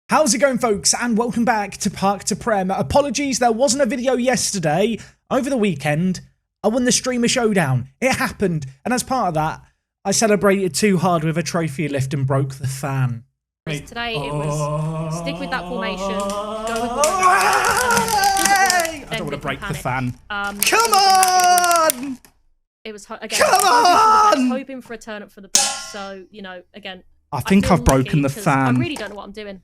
How's it going, folks, and welcome back to Park to Prem. Apologies, there wasn't a video yesterday. Over the weekend, I won the Streamer Showdown. It happened, and as part of that, I celebrated too hard with a trophy lift and broke the fan. Today it was stick with that formation, go with I don't want to break the fan. Come on! It was again. Come on! Hoping for a turn up for the books. So again. I think I've broken the fan. I really don't know what I'm doing.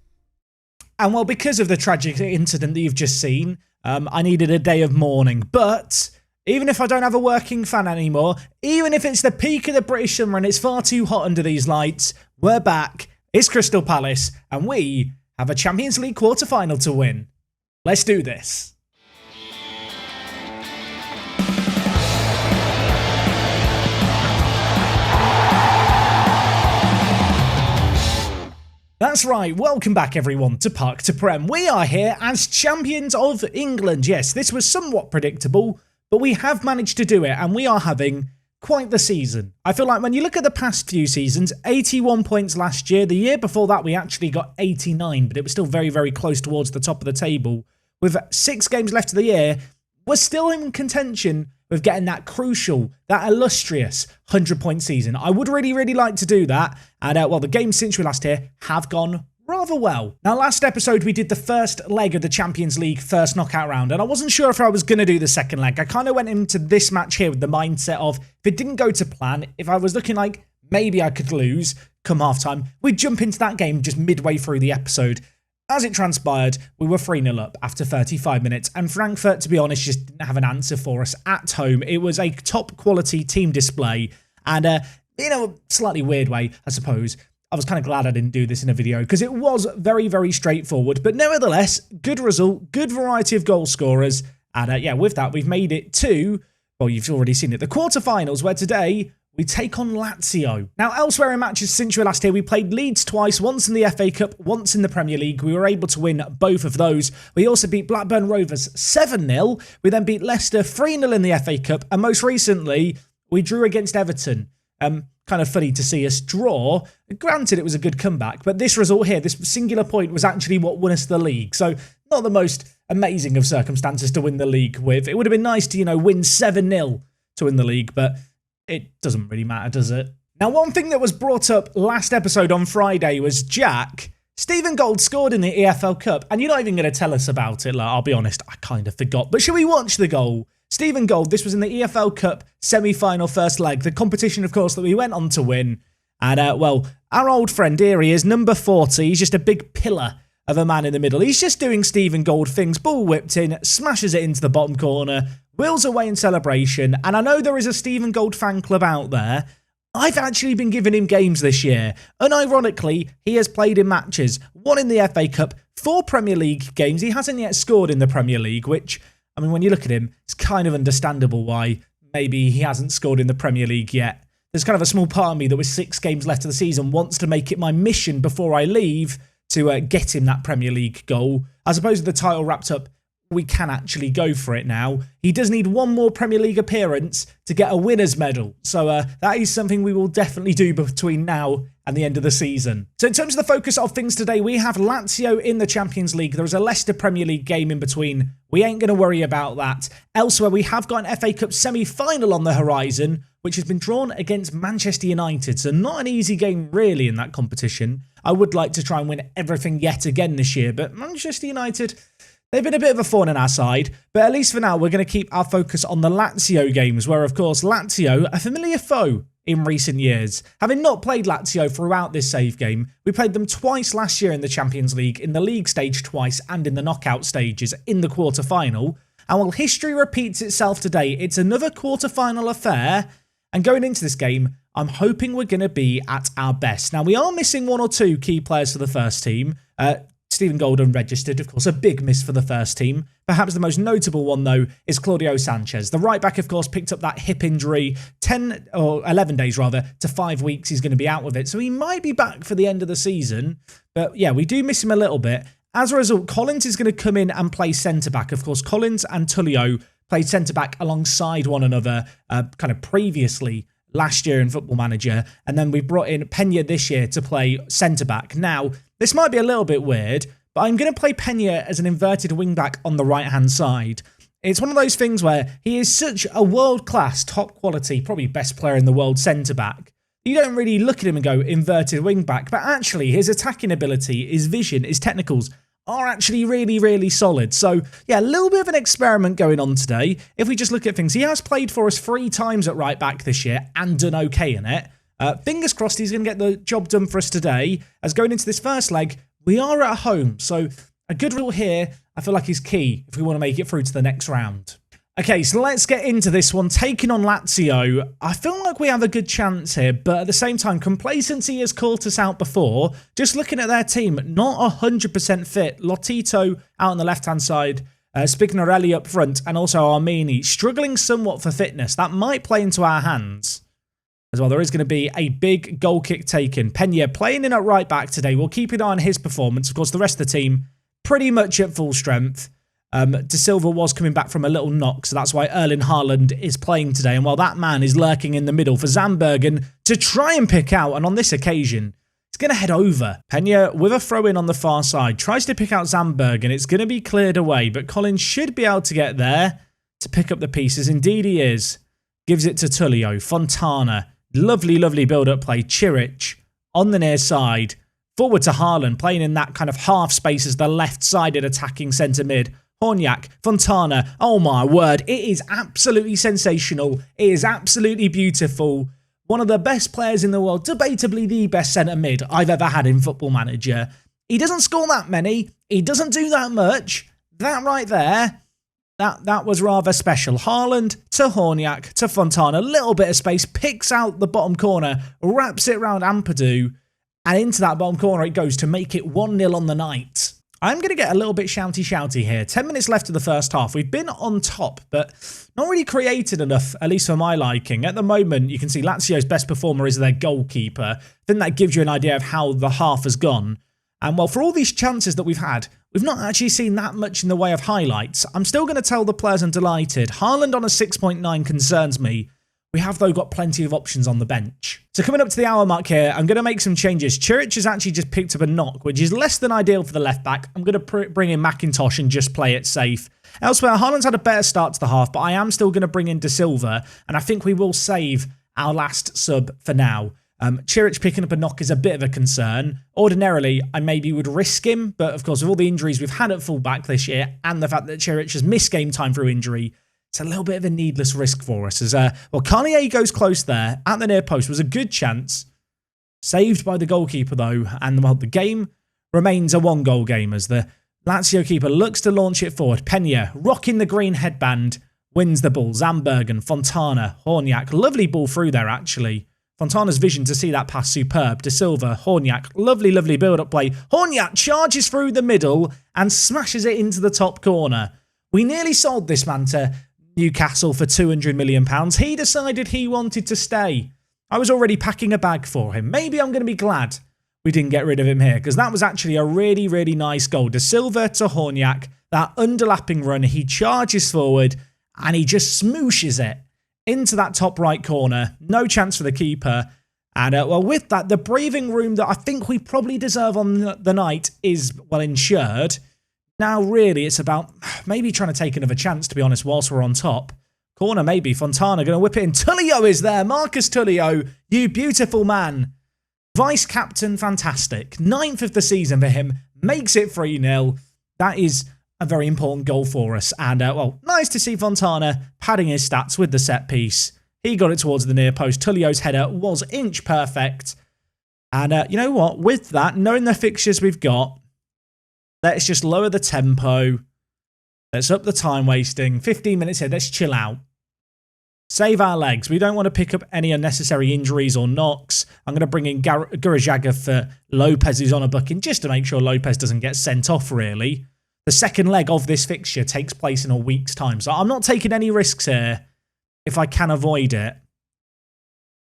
And well, because of the tragic incident that you've just seen, I needed a day of mourning. But even if I don't have a working fan anymore, even if it's the peak of the British summer and it's far too hot under these lights, we're back. It's Crystal Palace, and we have a Champions League quarter-final to win. Let's do this. That's right, welcome back everyone to Park to Prem. We are here as champions of England. Yes, this was somewhat predictable, but we have managed to do it, and we are having quite the season. I feel like when you look at the past few seasons, 81 points last year. The year before that, we actually got 89, but it was still very, very close towards the top of the table. With 6 games left of the year, we're still in contention with getting that crucial, that illustrious 100-point season. I would really, really like to do that. And, well, the games since we last here have gone rather well. Now, last episode, we did the first leg of the Champions League first knockout round, and I wasn't sure if I was going to do the second leg. I kind of went into this match here with the mindset of, if it didn't go to plan, if I was looking like maybe I could lose come halftime, we'd jump into that game just midway through the episode. As it transpired, we were 3-0 up after 35 minutes, and Frankfurt, to be honest, just didn't have an answer for us at home. It was a top-quality team display, and in a slightly weird way, I suppose, I was kind of glad I didn't do this in a video, because it was very, very straightforward, but nevertheless, good result, good variety of goal scorers, and yeah, with that, we've made it to, well, you've already seen it, the quarterfinals, where today we take on Lazio. Now, elsewhere in matches since we were last here, we played Leeds twice, once in the FA Cup, once in the Premier League. We were able to win both of those. We also beat Blackburn Rovers 7-0. We then beat Leicester 3-0 in the FA Cup. And most recently, we drew against Everton. Kind of funny to see us draw. Granted, it was a good comeback, but this result here, this singular point, was actually what won us the league. So, not the most amazing of circumstances to win the league with. It would have been nice to, win 7-0 to win the league, but it doesn't really matter, does it? Now, one thing that was brought up last episode on Friday was Jack. Stephen Gold scored in the EFL Cup, and you're not even going to tell us about it. Like, I'll be honest, I kind of forgot. But should we watch the goal? Stephen Gold, this was in the EFL Cup semi-final first leg, the competition, of course, that we went on to win. And, well, our old friend here, he is number 40. He's just a big pillar of a man in the middle. He's just doing Stephen Gold things, ball whipped in, smashes it into the bottom corner, wheels away in celebration, and I know there is a Stephen Gold fan club out there. I've actually been giving him games this year. Unironically, he has played in matches, one in the FA Cup, 4 Premier League games. He hasn't yet scored in the Premier League, which, I mean, when you look at him, it's kind of understandable why maybe he hasn't scored in the Premier League yet. There's kind of a small part of me that with 6 games left of the season wants to make it my mission before I leave to get him that Premier League goal. I suppose with the title wrapped up, we can actually go for it now. He does need one more Premier League appearance to get a winner's medal. So that is something we will definitely do between now and the end of the season. So in terms of the focus of things today, we have Lazio in the Champions League. There is a Leicester Premier League game in between. We ain't going to worry about that. Elsewhere, we have got an FA Cup semi-final on the horizon, which has been drawn against Manchester United. So not an easy game really in that competition. I would like to try and win everything yet again this year, but Manchester United, they've been a bit of a thorn in our side, but at least for now, we're going to keep our focus on the Lazio games, where, of course, Lazio, a familiar foe in recent years. Having not played Lazio throughout this save game, we played them twice last year in the Champions League, in the league stage twice, and in the knockout stages in the quarter-final. And while history repeats itself today, it's another quarter-final affair, and going into this game, I'm hoping we're going to be at our best. Now, we are missing 1 or 2 key players for the first team. Stephen Gold unregistered, of course, a big miss for the first team. Perhaps the most notable one, though, is Claudio Sanchez. The right-back, of course, picked up that hip injury 10 or 11 days, rather, to 5 weeks. He's going to be out with it, so he might be back for the end of the season. But, yeah, we do miss him a little bit. As a result, Collins is going to come in and play centre-back. Of course, Collins and Tullio played centre-back alongside one another kind of previously last year in Football Manager, and then we brought in Pena this year to play centre-back. Now, this might be a little bit weird, but I'm going to play Pena as an inverted wing-back on the right-hand side. It's one of those things where he is such a world-class, top-quality, probably best player in the world centre-back. You don't really look at him and go inverted wing-back, but actually his attacking ability, his vision, his technicals are actually really, really solid. So, yeah, a little bit of an experiment going on today. If we just look at things, he has played for us 3 times at right back this year and done okay in it. Fingers crossed he's going to get the job done for us today. As going into this first leg, we are at home. So, a good rule here, I feel like is key if we want to make it through to the next round. Okay, so let's get into this one. Taking on Lazio, I feel like we have a good chance here, but at the same time, complacency has caught us out before. Just looking at their team, not 100% fit. Lotito out on the left-hand side, Spignarelli up front, and also Armini struggling somewhat for fitness. That might play into our hands. As well, there is going to be a big goal kick taken. Pena playing in at right back today. We'll keep an eye on his performance. Of course, the rest of the team pretty much at full strength. De Silva was coming back from a little knock, so that's why Erling Haaland is playing today. And while that man is lurking in the middle for Zandbergen to try and pick out, and on this occasion, he's going to head over. Pena with a throw-in on the far side, tries to pick out Zandbergen. It's going to be cleared away, but Collins should be able to get there to pick up the pieces. Indeed he is. Gives it to Tullio. Fontana. Lovely, lovely build-up play. Chiric on the near side. Forward to Haaland, playing in that kind of half space as the left-sided attacking centre mid. Horniak, Fontana, oh my word, it is absolutely sensational. It is absolutely beautiful. One of the best players in the world, debatably the best centre mid I've ever had in Football Manager. He doesn't score that many, he doesn't do that much. That right there, that was rather special. Haaland to Horniak to Fontana, a little bit of space, picks out the bottom corner, wraps it round Ampadu, and into that bottom corner it goes to make it 1-0 on the night. I'm going to get a little bit shouty here. 10 minutes left of the first half. We've been on top, but not really created enough, at least for my liking. At the moment, you can see Lazio's best performer is their goalkeeper. I think that gives you an idea of how the half has gone. And well, for all these chances that we've had, we've not actually seen that much in the way of highlights. I'm still going to tell the players I'm delighted. Haaland on a 6.9 concerns me. We have, though, got plenty of options on the bench. So coming up to the hour mark here, I'm going to make some changes. Chiric has actually just picked up a knock, which is less than ideal for the left-back. I'm going to bring in McIntosh and just play it safe. Elsewhere, Haaland's had a better start to the half, but I am still going to bring in De Silva, and I think we will save our last sub for now. Chiric picking up a knock is a bit of a concern. Ordinarily, I maybe would risk him, but of course, with all the injuries we've had at full-back this year, and the fact that Chiric has missed game time through injury, it's a little bit of a needless risk for us. As well, Carnier goes close there at the near post. Was a good chance. Saved by the goalkeeper, though. And, well, the game remains a 1-goal game as the Lazio keeper looks to launch it forward. Pena, rocking the green headband, wins the ball. Zandbergen, Fontana, Horniak. Lovely ball through there, actually. Fontana's vision to see that pass, superb. De Silva, Horniak. Lovely, lovely build-up play. Horniak charges through the middle and smashes it into the top corner. We nearly sold this man to Newcastle for £200 million. He decided he wanted to stay. I was already packing a bag for him. Maybe I'm going to be glad we didn't get rid of him here, because that was actually a really, really nice goal. De Silva to Horniak, that underlapping run. He charges forward and he just smooshes it into that top right corner. No chance for the keeper. And, well, with that, the breathing room that I think we probably deserve on the night is, well, ensured. Now, really, it's about maybe trying to take another chance, to be honest, whilst we're on top. Corner, maybe. Fontana going to whip it in. Tullio is there. Marcus Tullio, you beautiful man. Vice-captain, fantastic. 9th of the season for him. Makes it 3-0. That is a very important goal for us. And, well, nice to see Fontana padding his stats with the set piece. He got it towards the near post. Tullio's header was inch perfect. And, you know what? With that, knowing the fixtures we've got, let's just lower the tempo. Let's up the time wasting. 15 minutes here. Let's chill out. Save our legs. We don't want to pick up any unnecessary injuries or knocks. I'm going to bring in Gurajaga for Lopez, who's on a booking, just to make sure Lopez doesn't get sent off, really. The second leg of this fixture takes place in a week's time, so I'm not taking any risks here if I can avoid it.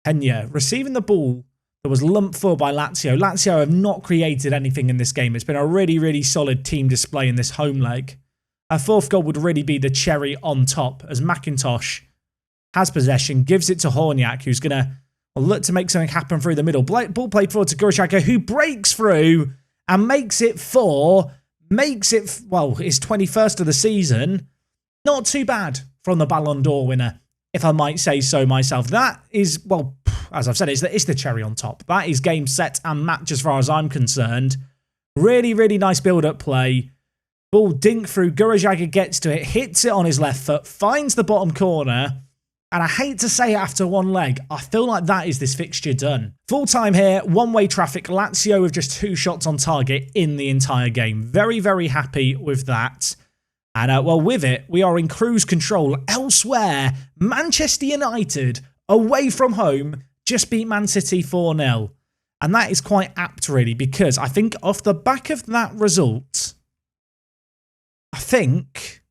Pena receiving the ball that was lumped for by Lazio. Lazio have not created anything in this game. It's been a really, really solid team display in this home leg. Our fourth goal would really be the cherry on top as McIntosh has possession, gives it to Horniak, who's going to look to make something happen through the middle. Ball played forward to Gurushaga, who breaks through and makes it his 21st of the season. Not too bad from the Ballon d'Or winner, if I might say so myself. That is, well, as I've said, it's the cherry on top. That is game, set, and match as far as I'm concerned. Really, really nice build-up play. Ball dink through, Gurushaga gets to it, hits it on his left foot, finds the bottom corner, and I hate to say it after one leg, I feel like that is this fixture done. Full time here, one-way traffic, Lazio with just 2 shots on target in the entire game. Very, very happy with that. And well, with it, we are in cruise control. Elsewhere, Manchester United, away from home, just beat Man City 4-0. And that is quite apt, really, because I think off the back of that result, I think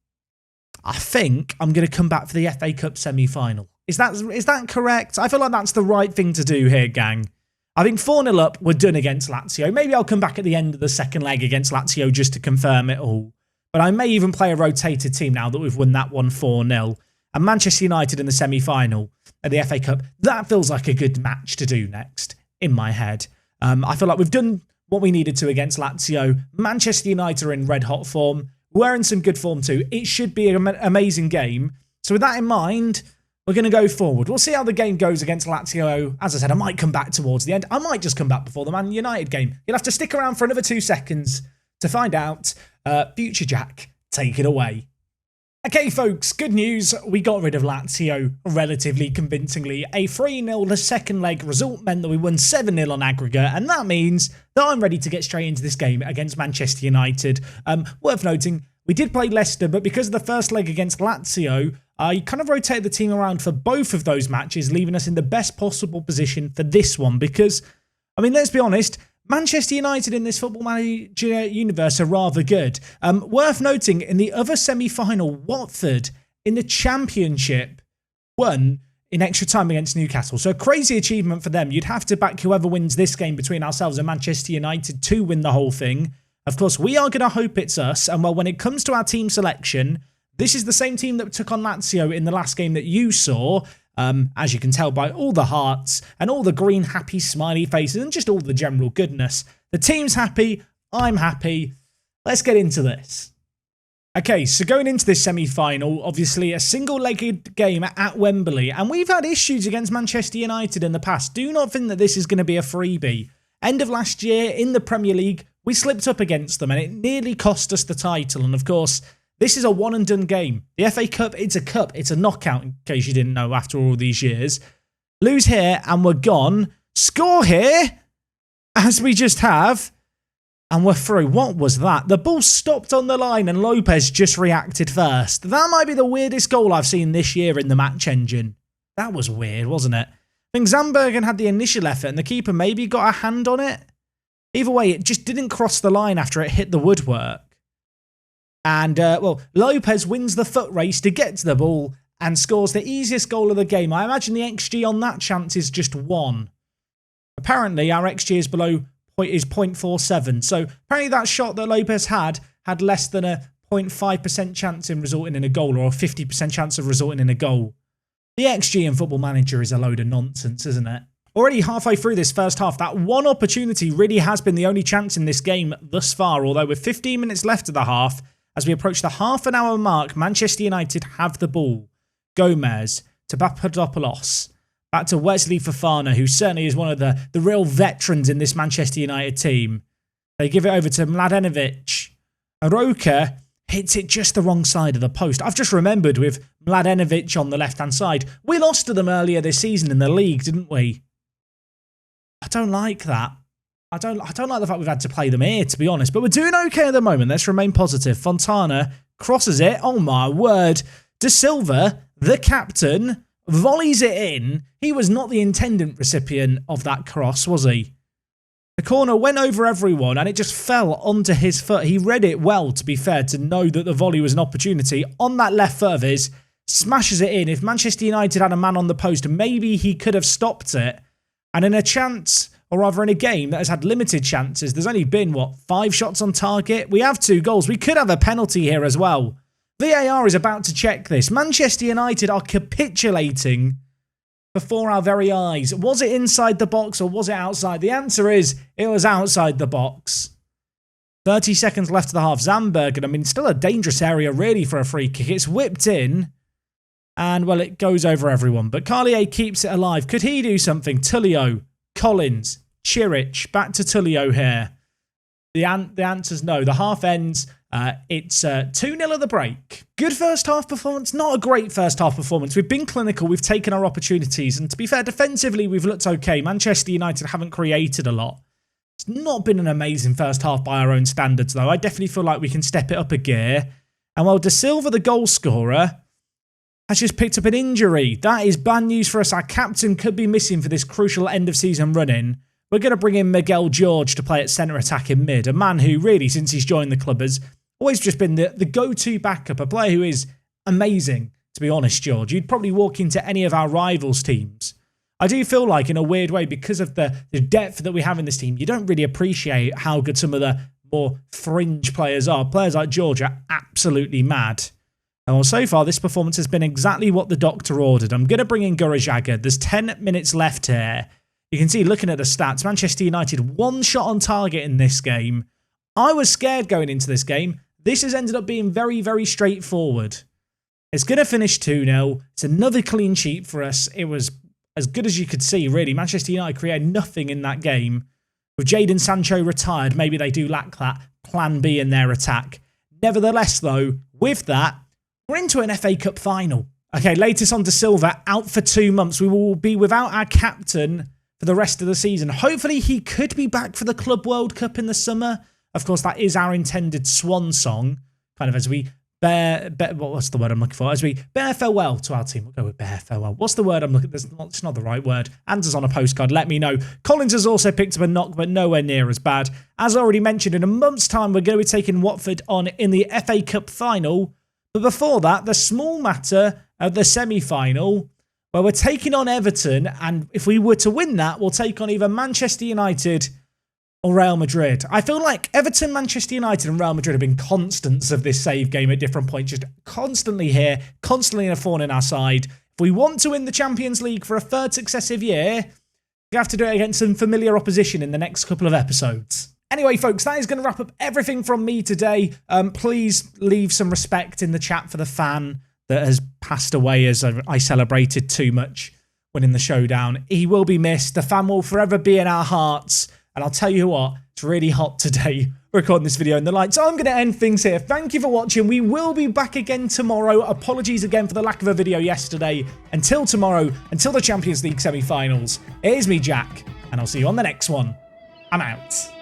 I'm going to come back for the FA Cup semi-final. Is that correct? I feel like that's the right thing to do here, gang. I think 4-0 up, we're done against Lazio. Maybe I'll come back at the end of the second leg against Lazio just to confirm it all. But I may even play a rotated team now that we've won that one 4-0. And Manchester United in the semi-final at the FA Cup, that feels like a good match to do next, in my head. I feel like we've done what we needed to against Lazio. Manchester United are in red-hot form. We're in some good form too. It should be an amazing game. So with that in mind, we're going to go forward. We'll see how the game goes against Lazio. As I said, I might come back towards the end. I might just come back before the Man United game. You'll have to stick around for another 2 seconds to find out. Future Jack, take it away. Okay, folks, good news. We got rid of Lazio relatively convincingly. A 3-0 the second leg result meant that we won 7-0 on aggregate, and that means that I'm ready to get straight into this game against Manchester United. Worth noting, we did play Leicester, but because of the first leg against Lazio, I kind of rotated the team around for both of those matches, leaving us in the best possible position for this one because, I mean, let's be honest, Manchester United in this Football Manager universe are rather good. Worth noting, in the other semi-final, Watford in the Championship won in extra time against Newcastle. So a crazy achievement for them. You'd have to back whoever wins this game between ourselves and Manchester United to win the whole thing. Of course, we are going to hope it's us. And well, when it comes to our team selection, this is the same team that took on Lazio in the last game that you saw. As you can tell by all the hearts and all the green happy smiley faces and just all the general goodness. The team's happy, I'm happy. Let's get into this. Okay, so going into this semi-final, obviously a single-legged game at Wembley, and we've had issues against Manchester United in the past. Do not think that this is going to be a freebie. End of last year in the Premier League, we slipped up against them and it nearly cost us the title. And of course, this is a one-and-done game. The FA Cup, it's a cup. It's a knockout, in case you didn't know after all these years. Lose here, and we're gone. Score here, as we just have, and we're through. What was that? The ball stopped on the line, and Lopez just reacted first. That might be the weirdest goal I've seen this year in the match engine. That was weird, wasn't it? I think Zandbergen had the initial effort, and the keeper maybe got a hand on it. Either way, it just didn't cross the line after it hit the woodwork. And, well, Lopez wins the foot race to get to the ball and scores the easiest goal of the game. I imagine the XG on that chance is just 1. Apparently, our XG is below is 0.47. So, apparently that shot that Lopez had less than a 0.5% chance in resulting in a goal or a 50% chance of resulting in a goal. The XG in Football Manager is a load of nonsense, isn't it? Already halfway through this first half, that one opportunity really has been the only chance in this game thus far, although with 15 minutes left of the half, as we approach the half-an-hour mark, Manchester United have the ball. Gomez to Papadopoulos. Back to Wesley Fofana, who certainly is one of the real veterans in this Manchester United team. They give it over to Mladenovic. Aroka hits it just the wrong side of the post. I've just remembered with Mladenovic on the left-hand side. We lost to them earlier this season in the league, didn't we? I don't like that. I don't like the fact we've had to play them here, to be honest. But we're doing okay at the moment. Let's remain positive. Fontana crosses it. Oh, my word. De Silva, the captain, volleys it in. He was not the intended recipient of that cross, was he? The corner went over everyone and it just fell onto his foot. He read it well, to be fair, to know that the volley was an opportunity. On that left foot of his, smashes it in. If Manchester United had a man on the post, maybe he could have stopped it. And in a chance, or rather in a game that has had limited chances, there's only been, 5 shots on target? We have 2 goals. We could have a penalty here as well. VAR is about to check this. Manchester United are capitulating before our very eyes. Was it inside the box or was it outside? The answer is it was outside the box. 30 seconds left of the half. Zambergen, I mean, still a dangerous area really for a free kick. It's whipped in and, well, it goes over everyone. But Carlier keeps it alive. Could he do something? Tullio, Collins, Chirich, back to Tullio here. The answer's no. The half ends. It's 2-0 at the break. Good first half performance. Not a great first half performance. We've been clinical. We've taken our opportunities. And to be fair, defensively, we've looked okay. Manchester United haven't created a lot. It's not been an amazing first half by our own standards, though. I definitely feel like we can step it up a gear. And while De Silva, the goal scorer, has just picked up an injury. That is bad news for us. Our captain could be missing for this crucial end-of-season run-in. We're going to bring in Miguel George to play at centre attack in mid. A man who really, since he's joined the club, has always just been the go-to backup. A player who is amazing, to be honest, George. You'd probably walk into any of our rivals' teams. I do feel like, in a weird way, because of the depth that we have in this team, you don't really appreciate how good some of the more fringe players are. Players like George are absolutely mad. And well, so far, this performance has been exactly what the doctor ordered. I'm going to bring in Gurajaga. There's 10 minutes left here. You can see, looking at the stats, Manchester United, 1 shot on target in this game. I was scared going into this game. This has ended up being very, very straightforward. It's going to finish 2-0. It's another clean sheet for us. It was as good as you could see, really. Manchester United created nothing in that game. With Jadon Sancho retired, maybe they do lack that plan B in their attack. Nevertheless, though, with that, we're into an FA Cup final. Okay, latest on De Silva, out for 2 months. We will be without our captain for the rest of the season. Hopefully he could be back for the Club World Cup in the summer. Of course, that is our intended swan song, kind of as we what's the word I'm looking for? As we bear farewell to our team. We'll go with bear farewell. What's the word I'm looking for? It's not the right word. Answers on a postcard, let me know. Collins has also picked up a knock, but nowhere near as bad. As already mentioned, in a month's time, we're going to be taking Watford on in the FA Cup final. But before that, the small matter of the semi-final, where we're taking on Everton, and if we were to win that, we'll take on either Manchester United or Real Madrid. I feel like Everton, Manchester United and Real Madrid have been constants of this save game at different points, just constantly here, constantly in a thorn in our side. If we want to win the Champions League for a third successive year, we have to do it against some familiar opposition in the next couple of episodes. Anyway, folks, that is going to wrap up everything from me today. Please leave some respect in the chat for the fan that has passed away as I celebrated too much winning the showdown. He will be missed. The fan will forever be in our hearts. And I'll tell you what, it's really hot today recording this video in the light. So I'm going to end things here. Thank you for watching. We will be back again tomorrow. Apologies again for the lack of a video yesterday. Until tomorrow, until the Champions League semi-finals, it is me, Jack, and I'll see you on the next one. I'm out.